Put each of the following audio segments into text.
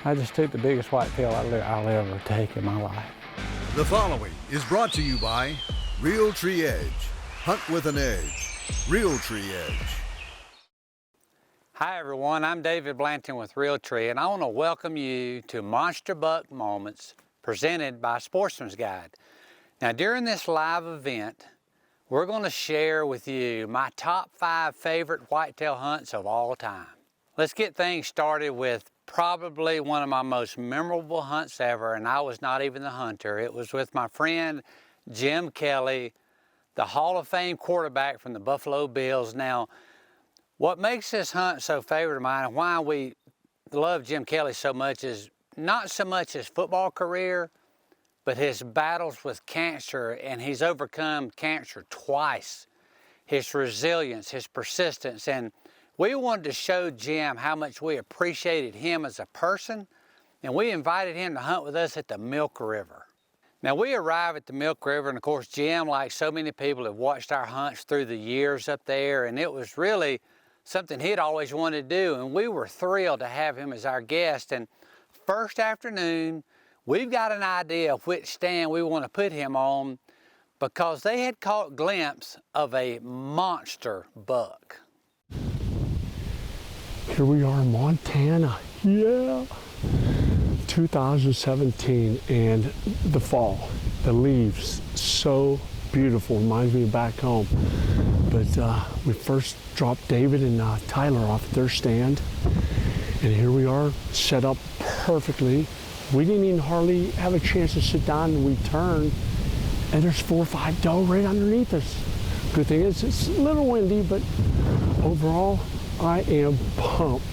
I just took the biggest whitetail I'll ever take in my life. The following is brought to you by Realtree Edge. Hunt with an edge. Realtree Edge. Hi everyone, I'm David Blanton with Realtree, and I want to welcome you to Monster Buck Moments presented by Sportsman's Guide. Now during this live event, we're going to share with you my top 5 favorite whitetail hunts of all time. Let's get things started with probably one of my most memorable hunts ever, and I was not even the hunter. It was with my friend Jim Kelly, the Hall of Fame quarterback from the Buffalo Bills. Now, what makes this hunt so favorite of mine and why we love Jim Kelly so much is not so much his football career, but his battles with cancer, and he's overcome cancer twice. His resilience, his persistence, and we wanted to show Jim how much we appreciated him as a person, and we invited him to hunt with us at the Milk River. Now we arrive at the Milk River, and of course Jim, like so many people, have watched our hunts through the years up there, and it was really something he'd always wanted to do, and we were thrilled to have him as our guest. And first afternoon, we've got an idea of which stand we want to put him on because they had caught a glimpse of a monster buck. Here we are in Montana, yeah! 2017 and the fall, the leaves, so beautiful, reminds me of back home. But we first dropped David and Tyler off at their stand, and here we are, set up perfectly. We didn't even hardly have a chance to sit down, and we turned, and there's 4 or 5 doe right underneath us. Good thing is it's a little windy, but overall, I am pumped.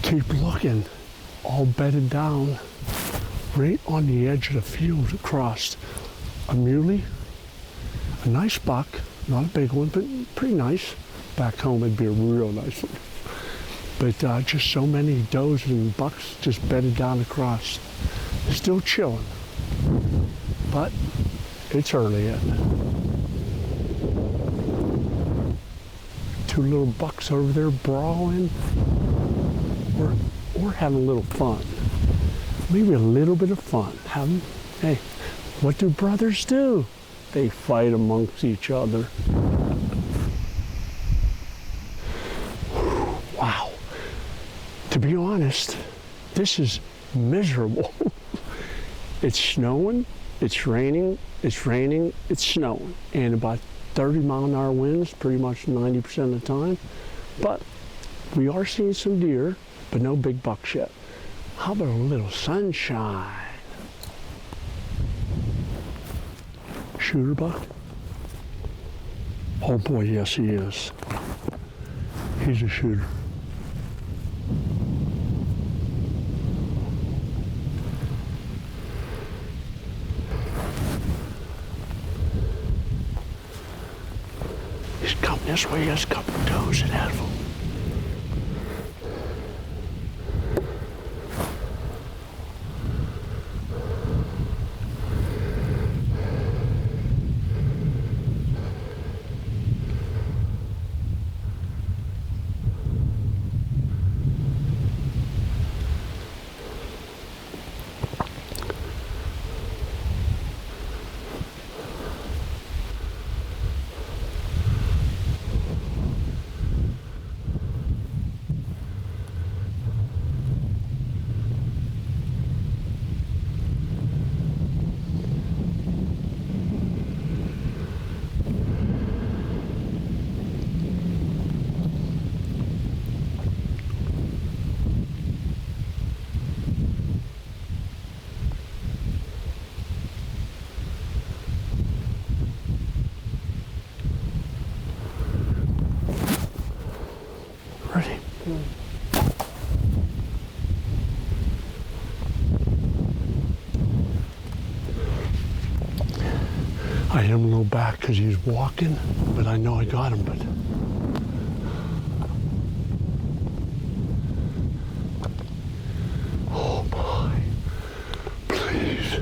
Keep looking, all bedded down, right on the edge of the field across. A muley, a nice buck, not a big one, but pretty nice. Back home it'd be a real nice one. But just so many does and bucks just bedded down across. Still chilling, but it's early yet. 2 little bucks over there brawling. We're having a little fun. Maybe a little bit of fun. Hey, what do brothers do? They fight amongst each other. Wow. To be honest, this is miserable. It's snowing, it's raining, it's snowing. And about 30-mile-an-hour winds pretty much 90% of the time. But we are seeing some deer, but no big bucks yet. How about a little sunshine? Shooter buck? Oh boy, yes he is. He's a shooter. He's coming this way, he has a couple of does ahead of him. Ready? I hit him a little back because he was walking, but I know I got him. But oh my, please.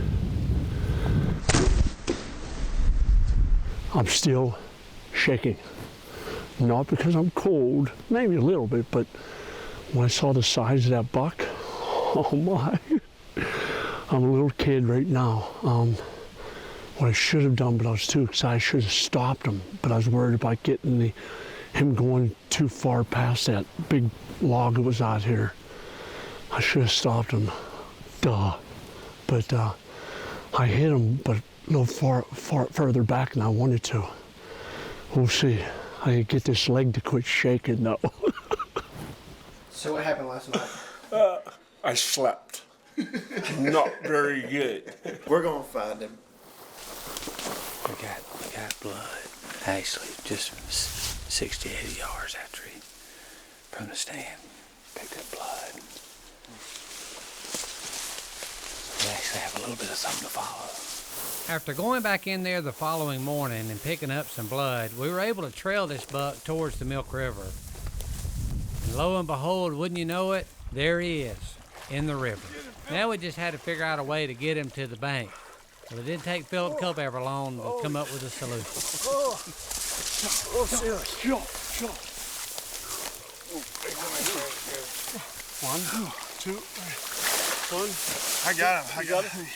I'm still shaking. not because I'm cold, maybe a little bit, but when I saw the size of that buck, oh my. I'm a little kid right now. What I should have done, but I was too excited, I should have stopped him, but I was worried about getting him going too far past that big log that was out here. I should have stopped him, duh. But I hit him, but a little further back than I wanted to. We'll see. I get this leg to quit shaking though. So what happened last night? I slept. Not very good. We're gonna find him. We got blood. Actually, just 60, 80 yards after he, from the stand, picked up blood. We actually have a little bit of something to follow. After going back in there the following morning and picking up some blood, we were able to trail this buck towards the Milk River. And lo and behold, wouldn't you know it, there he is, in the river. Now we just had to figure out a way to get him to the bank. Well, it didn't take Philip Culpepper long to come up with a solution. One, two, one. I got him. I got him.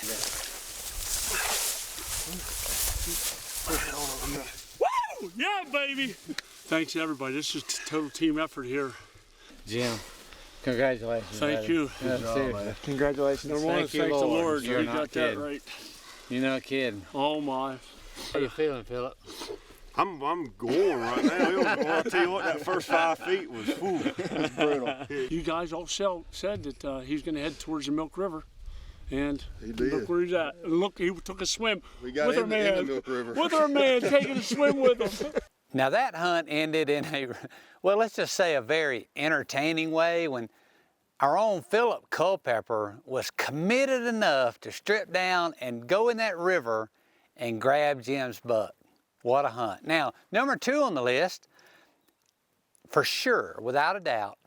Woo! Yeah, baby. Thanks, everybody. This is a total team effort here. Jim, congratulations. Thank you. Yeah, seriously. Congratulations. Number one, Thank you, thanks the Lord. Lord. You're You not got that kidding. right. You're not kidding. Oh my. How you feeling, Philip? I'm going right now. I'll tell you what, that first 5 feet was, whew, it was brutal. You guys all said that he's going to head towards the Milk River. And He did. look where he's at. And look, he took a swim We got with our in man. the Milk River. With our man taking a swim with him. Now that hunt ended in a, well, let's just say a very entertaining way when our own Philip Culpepper was committed enough to strip down and go in that river and grab Jim's buck. What a hunt. Now, number 2 on the list, for sure, without a doubt,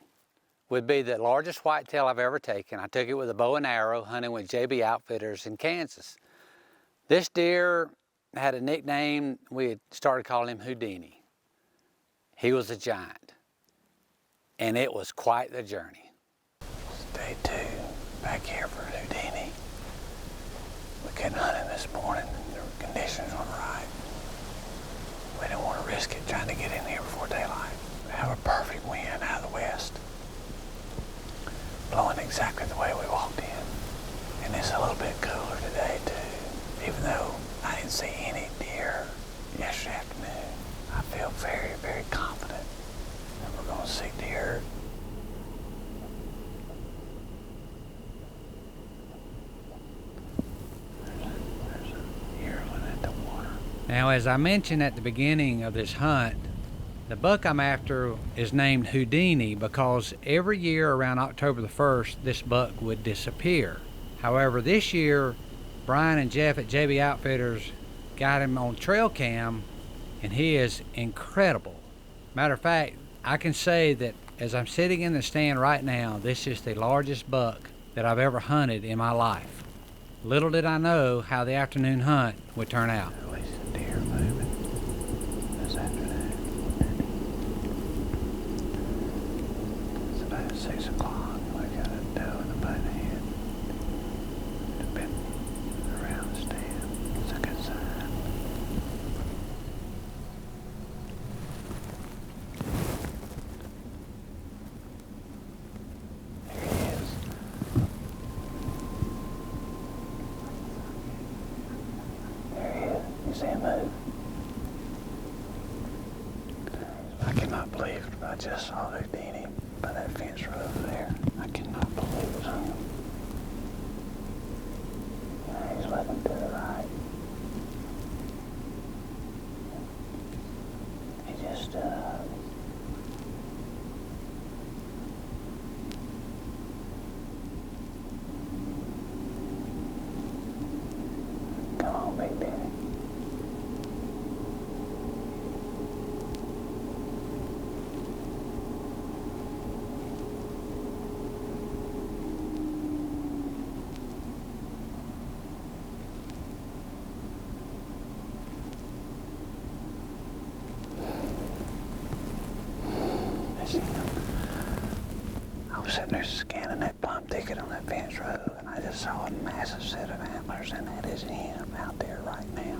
would be the largest whitetail I've ever taken. I took it with a bow and arrow, hunting with JB Outfitters in Kansas. This deer had a nickname, we had started calling him Houdini. He was a giant, and it was quite the journey. Day 2, back here for Houdini. We couldn't hunt him this morning, the conditions weren't right. We didn't want to risk it trying to get in here before daylight. We have a perfect wind out of the west, blowing exactly the way we walked in. And it's a little bit cooler today too. Even though I didn't see any deer yesterday afternoon, I feel very, very confident that we're going to see deer. There's a yearling at the water. Now, as I mentioned at the beginning of this hunt, the buck I'm after is named Houdini because every year around October the 1st, this buck would disappear. However, this year, Brian and Jeff at JB Outfitters got him on trail cam, and he is incredible. Matter of fact, I can say that as I'm sitting in the stand right now, this is the largest buck that I've ever hunted in my life. Little did I know how the afternoon hunt would turn out. Deer moving this afternoon. It's about 6 o'clock. We got a doe in the boat ahead. It's been around the stand. It's a good sign. There he is. There he is. You see him move? I cannot believe I just saw Houdini by that fence right over there. I cannot believe it was him. Yeah, he's looking to the right. He just stood up. Come on, Big Daddy. sitting there scanning that plum thicket on that fence row, and I just saw a massive set of antlers, and that is him out there right now.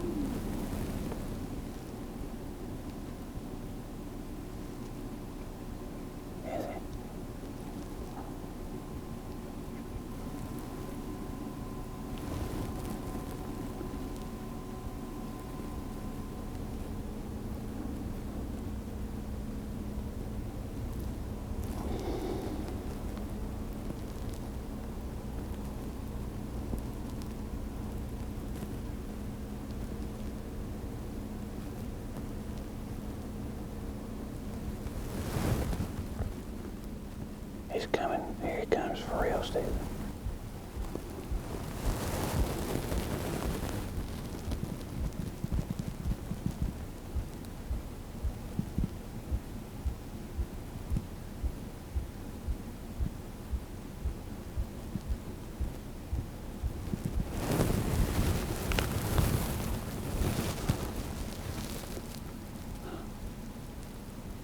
Is it? He's coming. Here he comes for real, Stephen.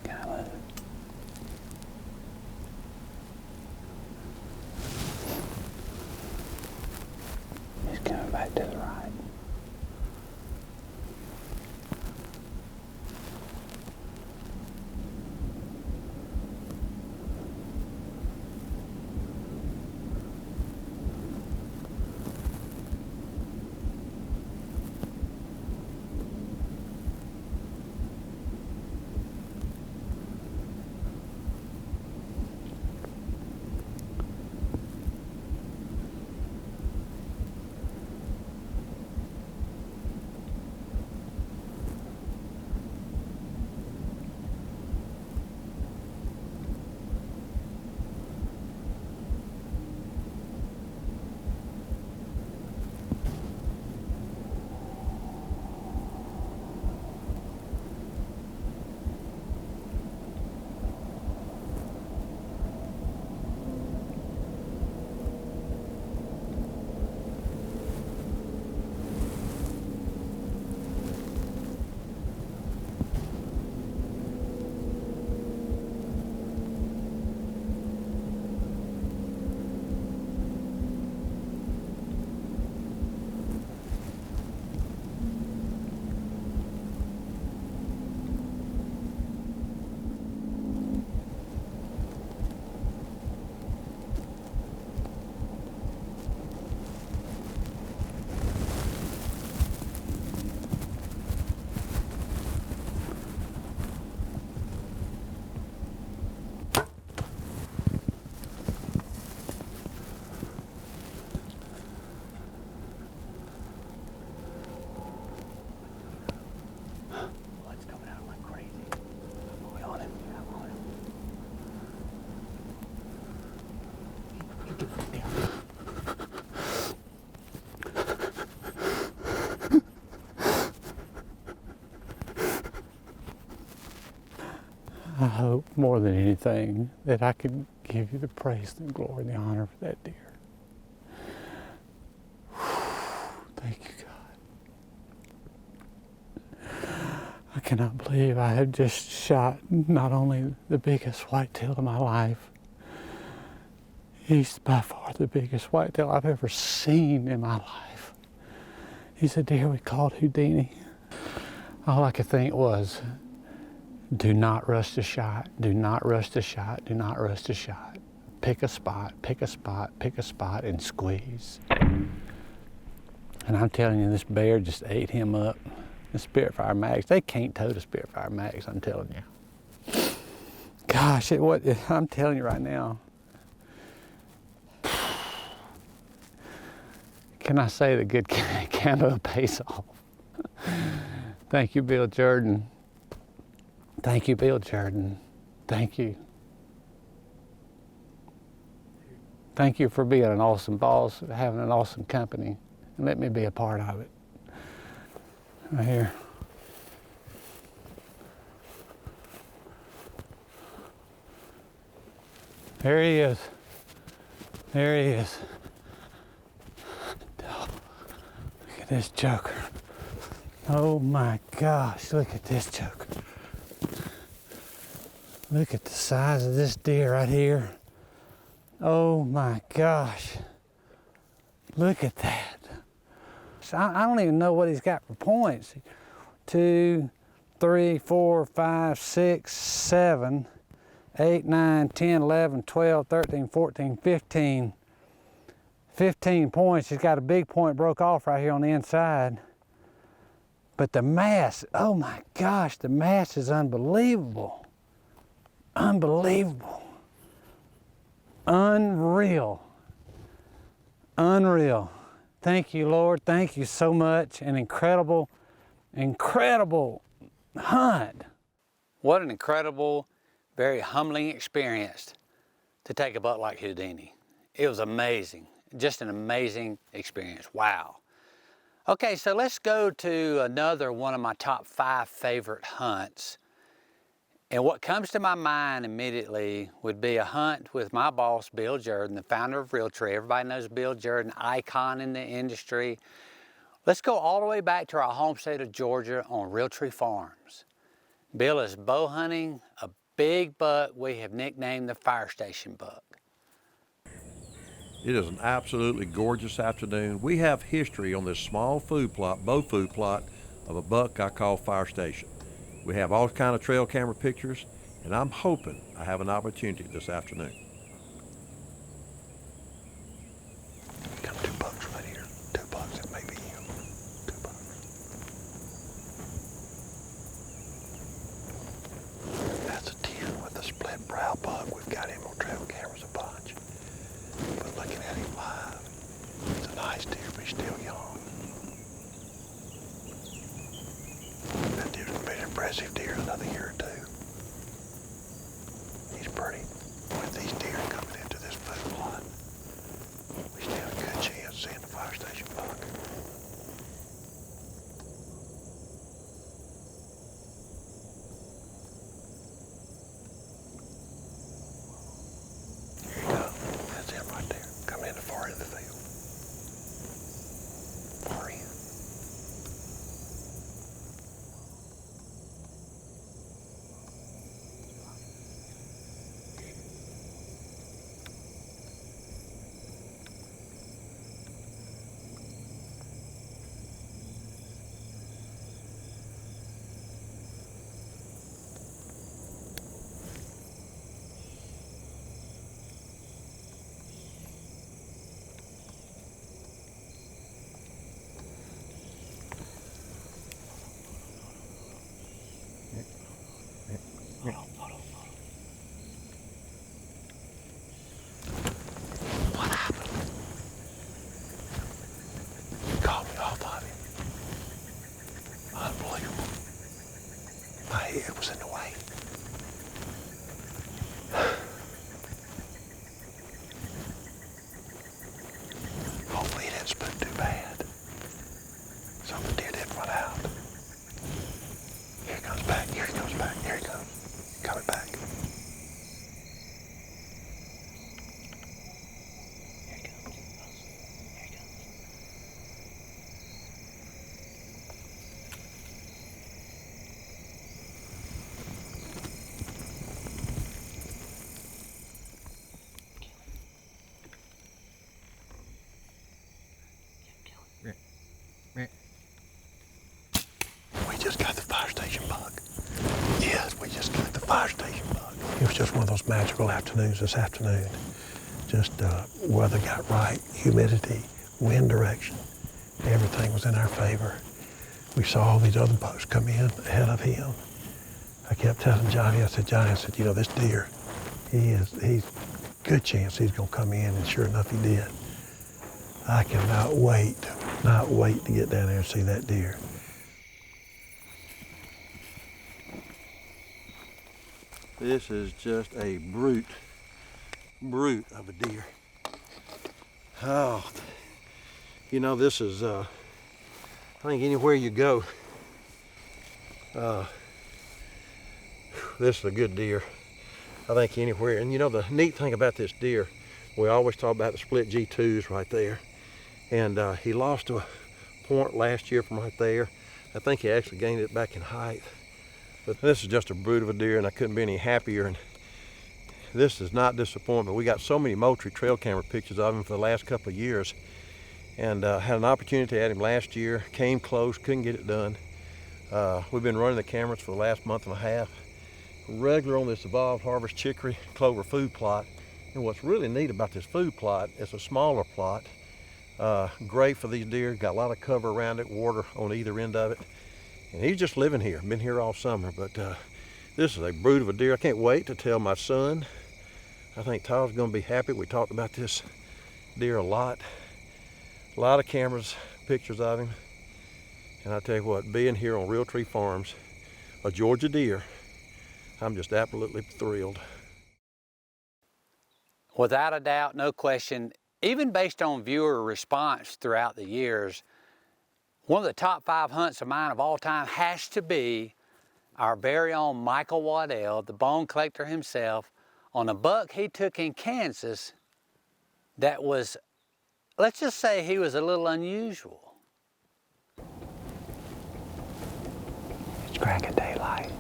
Can I move? He's coming back to the right. Blood's coming out like crazy. I'm on him. I'm on him. I hope more than anything that I can give you the praise, the glory, and the honor for that deer. Thank you, God. I cannot believe I have just shot not only the biggest whitetail of my life, he's by far the biggest whitetail I've ever seen in my life. He's a deer we called Houdini. All I could think was, do not rush the shot, do not rush the shot, do not rush the shot. Pick a spot, pick a spot, pick a spot, and squeeze. And I'm telling you, this bear just ate him up. The Spitfire mags, they can't tow the Spitfire mags, I'm telling you. Gosh, I'm telling you right now. Can I say the good camo pays off? Thank you, Bill Jordan. Thank you, Bill Jordan. Thank you. Thank you for being an awesome boss, having an awesome company, and let me be a part of it. Right here. There he is. There he is. Oh, look at this joker. Oh my gosh, look at this joker. Look at the size of this deer right here. Oh my gosh. Look at that. So I don't even know what he's got for points. 2, 3, 4, 5, 6, 7, 8, 9, 10, 11, 12, 13, 14, 15. 15 points. He's got a big point broke off right here on the inside. But the mass, oh my gosh, the mass is unbelievable. Unbelievable. Unreal. Unreal. Thank you, Lord. Thank you so much. An incredible, incredible hunt. What an incredible, very humbling experience to take a buck like Houdini. It was amazing. Just an amazing experience. Wow. Okay, so let's go to another one of my top 5 favorite hunts. And what comes to my mind immediately would be a hunt with my boss, Bill Jordan, the founder of Realtree. Everybody knows Bill Jordan, icon in the industry. Let's go all the way back to our home state of Georgia on Realtree Farms. Bill is bow hunting a big buck we have nicknamed the Fire Station Buck. It is an absolutely gorgeous afternoon. We have history on this small food plot, bow food plot, of a buck I call Fire Station. We have all kind of trail camera pictures, and I'm hoping I have an opportunity this afternoon. Got 2 bucks right here. 2 bucks, it may be him. 2 bucks. That's a 10 with a split brow buck. We've got him on trail cameras a bunch. But looking at him live, it's a nice deer, but he's still young. That deer's gonna be an impressive deer in another year or 2. He's pretty. With these deer coming into this food plot, we stand a good chance seeing the Fire Station buck. Here you go. That's him right there. Coming in the far end of the field. Far end. What happened? Caught me off of him. Unbelievable. My head was in the way. Hopefully he didn't spook too bad. So the deer didn't run out. Here he comes back, here he comes back, here he comes. Coming back. Here he comes. Here he comes. We just got the Fire Station buck. Yes, we just got the Fire Station buck. It was just one of those magical afternoons this afternoon. Just weather got right, humidity, wind direction, everything was in our favor. We saw all these other bucks come in ahead of him. I kept telling Johnny, I said, you know, this deer, he's good chance he's gonna come in, and sure enough he did. I cannot wait to get down there and see that deer. This is just a brute of a deer. Oh, you know, this is, I think anywhere you go, this is a good deer. I think anywhere. And you know, the neat thing about this deer, we always talk about the split G2s right there. And he lost a point last year from right there. I think he actually gained it back in height. But this is just a brute of a deer, and I couldn't be any happier. And this is not disappointment. We got so many Moultrie trail camera pictures of him for the last couple of years, and had an opportunity at him last year, came close, couldn't get it done. We've been running the cameras for the last month and a half, regular on this Evolved Harvest Chicory Clover food plot. And what's really neat about this food plot, it's a smaller plot, great for these deer, got a lot of cover around it, water on either end of it. And he's just living here, been here all summer, but this is a brute of a deer. I can't wait to tell my son. I think Tyler's gonna be happy. We talked about this deer a lot of cameras, pictures of him. And I tell you what, being here on Realtree Farms, a Georgia deer, I'm just absolutely thrilled. Without a doubt, no question, even based on viewer response throughout the years, one of the top 5 hunts of mine of all time has to be our very own Michael Waddell, the bone collector himself, on a buck he took in Kansas that was, let's just say he was a little unusual. It's cracking daylight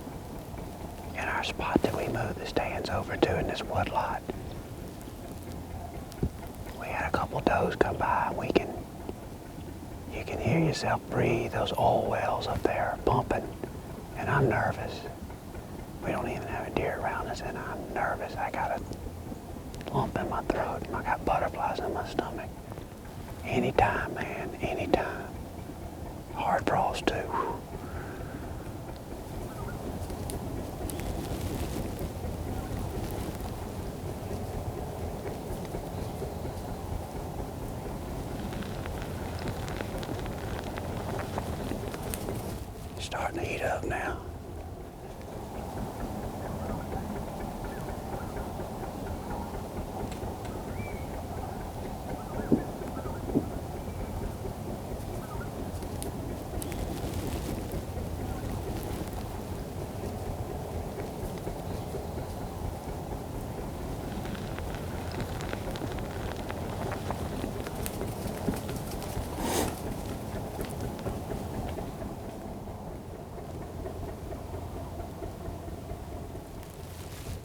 in our spot that we moved the stands over to in this woodlot. We had a couple does come by, and you can hear yourself breathe, those oil wells up there pumping, and I'm nervous. We don't even have a deer around us, and I'm nervous. I got a lump in my throat, and I got butterflies in my stomach. Anytime, man, anytime. Hard frost too. Whew. Starting to heat up now.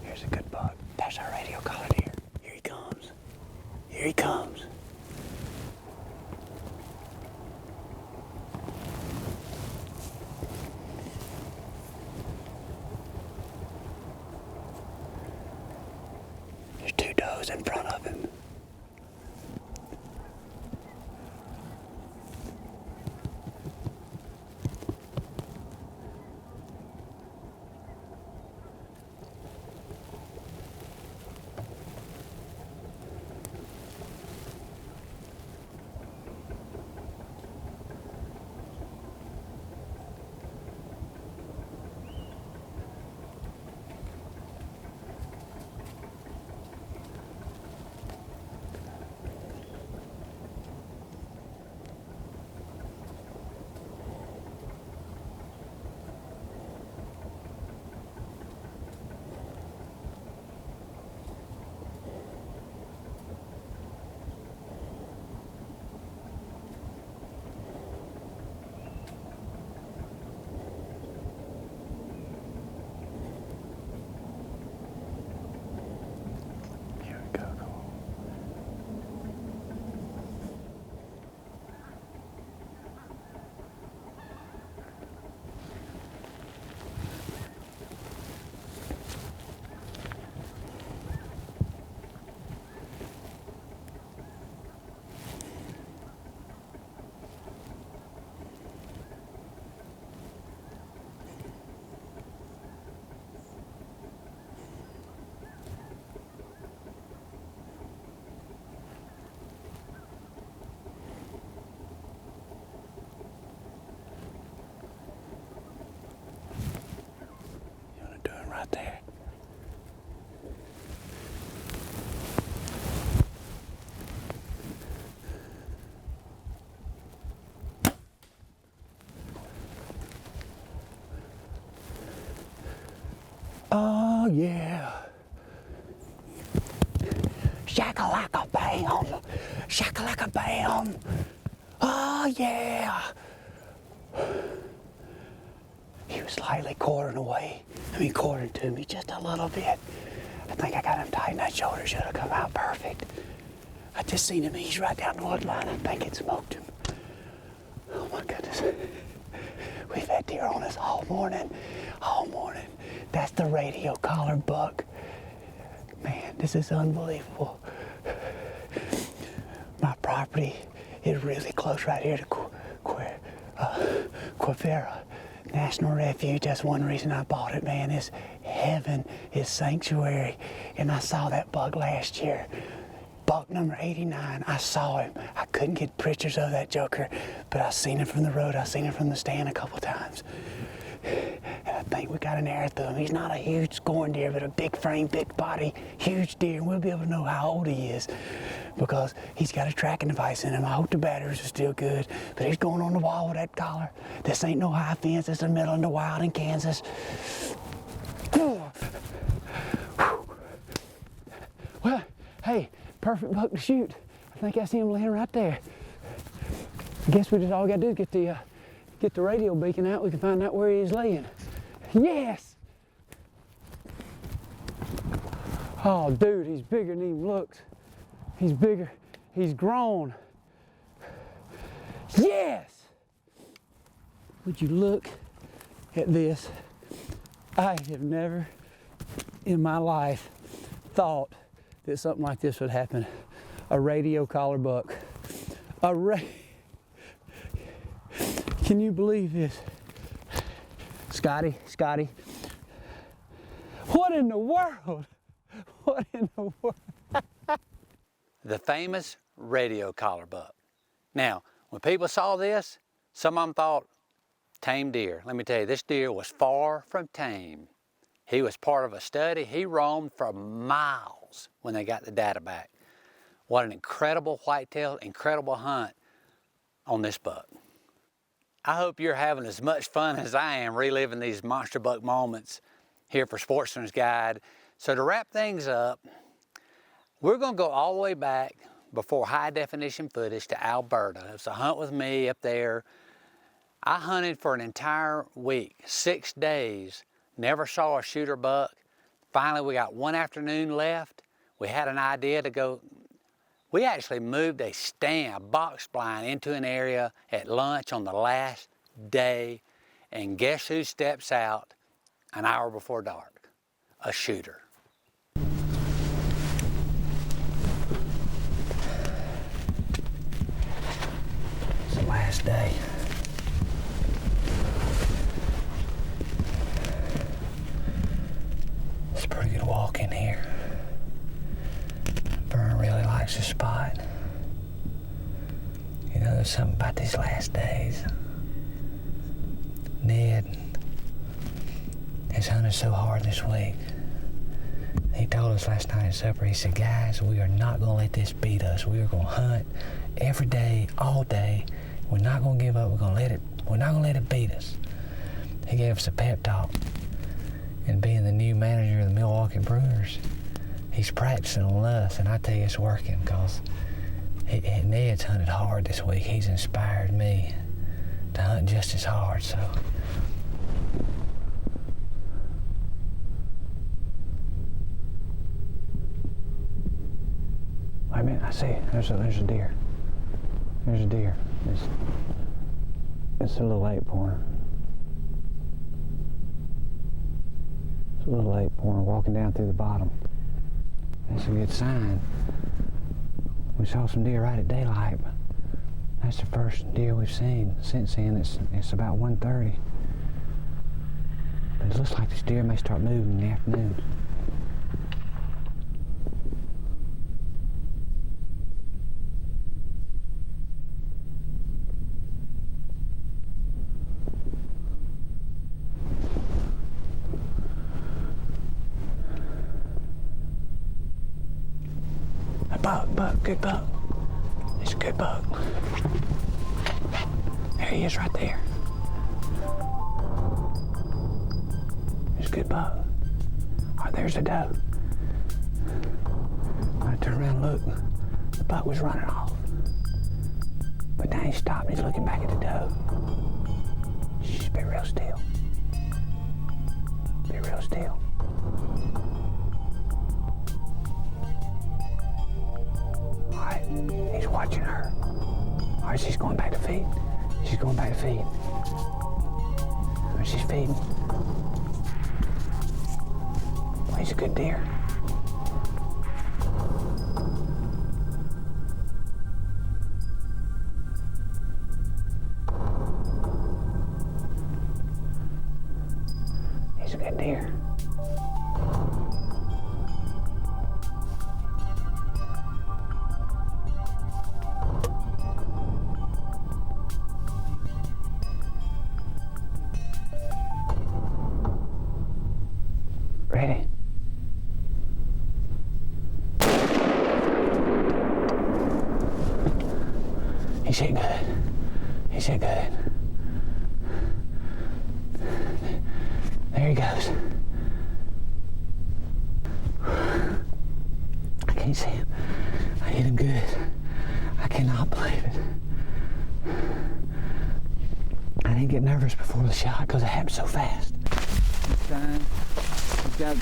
Here's a good buck. There's our radio collared deer. Here he comes. Here he comes. There's 2 does in front of him. Right there. Oh yeah. Shakalaka bam. Shakalaka bam. Oh yeah. He was slightly quartering to me just a little bit. I think I got him tight, and that shoulder should have come out perfect. I just seen him ease right down the wood line. I think it smoked him. Oh my goodness. We've had deer on us all morning. All morning. That's the radio collar buck. Man, this is unbelievable. My property is really close right here to Quivira National Refuge. That's one reason I bought it, man. It's heaven, it's sanctuary. And I saw that buck last year. Buck number 89, I saw him. I couldn't get pictures of that joker, but I seen him from the road. I seen him from the stand a couple times. And I think we got an arrow through him. He's not a huge scoring deer, but a big frame, big body, huge deer. And we'll be able to know how old he is because he's got a tracking device in him. I hope the batteries are still good, but he's going on the wall with that collar. This ain't no high fence. It's the middle of the wild in Kansas. Well, hey, perfect buck to shoot. I think I see him laying right there. I guess we just all got to do is get the radio beacon out. We can find out where he is laying. Yes! Oh, dude, he's bigger than he looks. He's bigger. He's grown. Yes! Would you look at this? I have never in my life thought that something like this would happen. A radio collar buck. Can you believe this? Scotty. What in the world? What in the world? The famous radio collar buck. Now, when people saw this, some of them thought, tame deer. Let me tell you, this deer was far from tame. He was part of a study. He roamed for miles when they got the data back. What an incredible whitetail, incredible hunt on this buck. I hope you're having as much fun as I am reliving these monster buck moments here for Sportsman's Guide. So to wrap things up, we're gonna go all the way back before high definition footage to Alberta. It was a hunt with me up there. I hunted for an entire week, 6 days, never saw a shooter buck. Finally, we got one afternoon left. We had an idea to go. We actually moved a box blind into an area at lunch on the last day, and guess who steps out an hour before dark? A shooter. It's the last day. It's a pretty good walk in here. Vern really likes the spot. You know, there's something about these last days. Ned has hunted so hard this week. He told us last night at supper, he said, guys, we are not gonna let this beat us. We are gonna hunt every day, all day. We're not gonna give up. We're not gonna let it beat us. He gave us a pep talk. And being the new manager of the Milwaukee Brewers, he's practicing on us, and I tell you it's working because Ned's hunted hard this week. He's inspired me to hunt just as hard, so. Wait a minute, I see it. There's a deer. There's a deer. It's a little 8-pointer. It's a little 8-pointer walking down through the bottom. That's a good sign. We saw some deer right at daylight, but that's the first deer we've seen since then. It's about 1:30. But it looks like this deer may start moving in the afternoon. Buck, good buck. It's a good buck. There he is right there. It's a good buck. All right, there's the doe. I turn around and look. The buck was running off. But now he stopped and he's looking back at the doe. Shh, be real still. Be real still. All right, he's watching her. All right, she's going back to feed. She's going back to feed. All right, she's feeding. Well, he's a good deer. He's a good deer. Ready? He's hit good. He's hit good. There he goes. I can't see him. I hit him good. I cannot believe it. I didn't get nervous before the shot because it happened so fast. This time, he's got,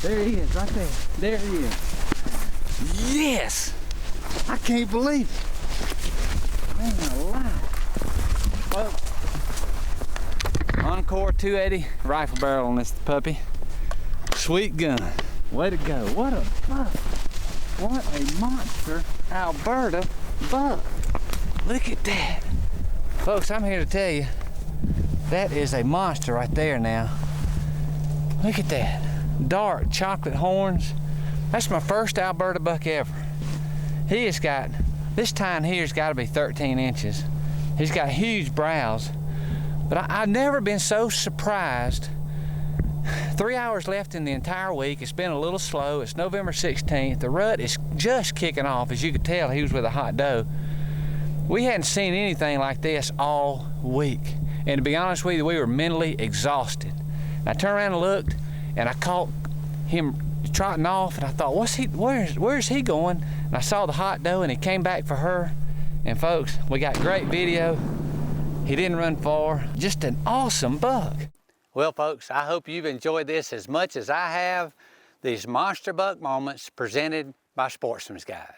there he is, right there. There he is. Yes! I can't believe it. Man alive. Well, Encore 280 rifle barrel on this puppy. Sweet gun. Way to go. What a buck. What a monster Alberta buck. Look at that. Folks, I'm here to tell you, that is a monster right there now. Look at that. Dark chocolate horns. That's my first Alberta buck ever. He has got, this tine here's got to be 13 inches. He's got huge brows. But I've never been so surprised. 3 hours left in the entire week. It's been a little slow. It's November 16th. The rut is just kicking off. As you could tell, he was with a hot doe. We hadn't seen anything like this all week. And to be honest with you, we were mentally exhausted. I turned around and looked, and I caught him trotting off, and I thought, where's he going? And I saw the hot doe, and he came back for her. And folks, we got great video. He didn't run far. Just an awesome buck. Well, folks, I hope you've enjoyed this as much as I have. These monster buck moments presented by Sportsman's Guide.